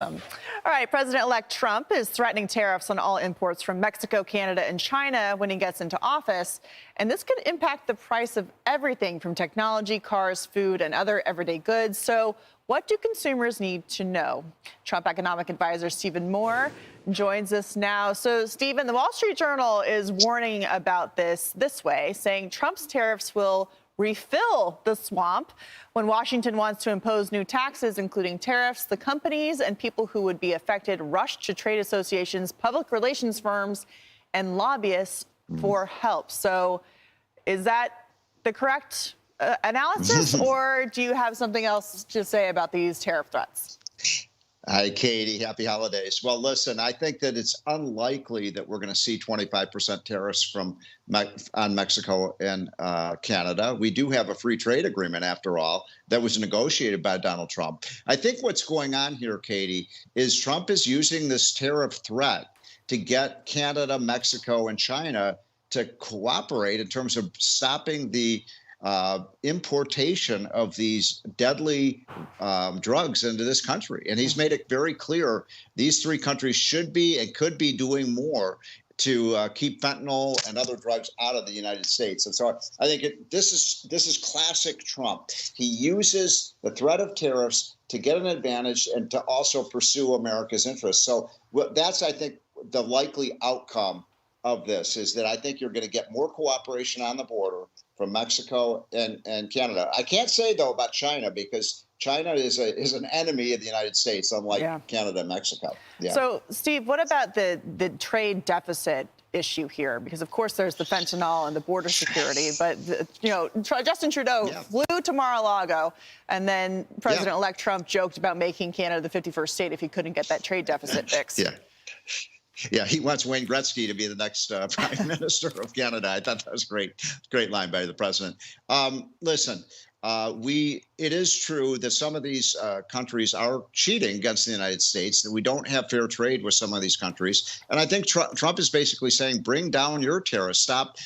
All right, President-elect Trump is threatening tariffs on all imports from Mexico, Canada, and China when he gets into office. And this could impact the price of everything from technology, cars, food, and other everyday goods. So what do consumers need to know? Trump economic advisor Stephen Moore joins us now. So, Stephen, the Wall Street Journal is warning about this way, saying Trump's tariffs will refill the swamp. When Washington wants to impose new taxes, including tariffs, the companies and people who would be affected rush to trade associations, public relations firms, and lobbyists for help. So is that the correct analysis, or do you have something else to say about these tariff threats? Hi, Katie. Happy holidays. Well, listen, I think that it's unlikely that we're going to see 25% tariffs on Mexico and Canada. We do have a free trade agreement, after all, that was negotiated by Donald Trump. I think what's going on here, Katie, is Trump is using this tariff threat to get Canada, Mexico, and China to cooperate in terms of stopping the importation of these deadly drugs into this country. And he's made it very clear these three countries should be and could be doing more to keep fentanyl and other drugs out of the United States. And so I think this is classic Trump. He uses the threat of tariffs to get an advantage and to also pursue America's interests. So that's, I think, the likely outcome of this is that I think you're going to get more cooperation on the border from Mexico and Canada. I can't say, though, about China, because China is an enemy of the United States, unlike Canada and Mexico. Yeah. So, Steve, what about the trade deficit issue here? Because, of course, there's the fentanyl and the border security. But, Justin Trudeau flew to Mar-a-Lago, and then President-elect Trump joked about making Canada the 51st state if he couldn't get that trade deficit fixed. Yeah, he wants Wayne Gretzky to be the next prime minister of Canada. I thought that was great line by the president. Listen, it is true that some of these countries are cheating against the United States, that we don't have fair trade with some of these countries. And I think Trump is basically saying, bring down your tariffs, stop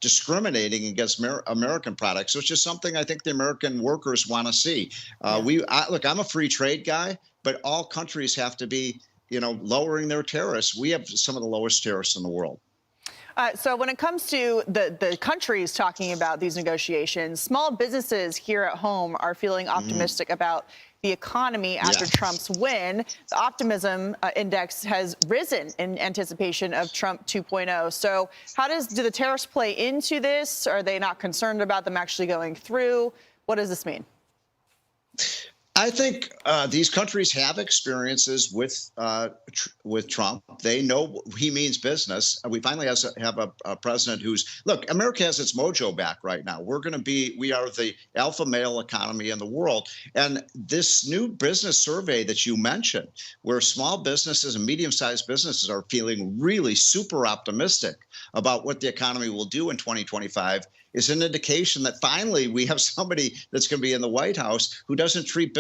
discriminating against American products, which is something I think the American workers want to see. Look, I'm a free trade guy, but all countries have to be lowering their tariffs. We have some of the lowest tariffs in the world. So when it comes to the countries talking about these negotiations, small businesses here at home are feeling optimistic about the economy after Trump's win. The optimism index has risen in anticipation of Trump 2.0. So do the tariffs play into this? Are they not concerned about them actually going through? What does this mean? I think these countries have experiences with Trump. They know he means business. We finally have a president look, America has its mojo back right now. We are the alpha male economy in the world. And this new business survey that you mentioned, where small businesses and medium-sized businesses are feeling really super optimistic about what the economy will do in 2025, is an indication that finally we have somebody that's going to be in the White House who doesn't treat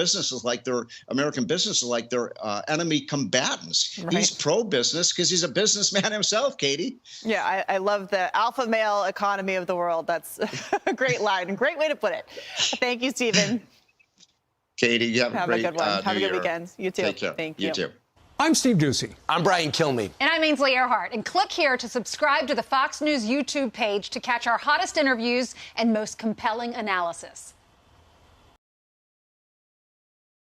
American businesses like they're enemy combatants. Right. He's pro-business because he's a businessman himself, Katie. Yeah, I love the alpha male economy of the world. That's a great line and great way to put it. Thank you, Stephen. Katie, you have a good one. Have a good weekend. You too. Take care. Thank you. You too. I'm Steve Ducey. I'm Brian Kilmeade. And I'm Ainsley Earhart. And click here to subscribe to the Fox News YouTube page to catch our hottest interviews and most compelling analysis.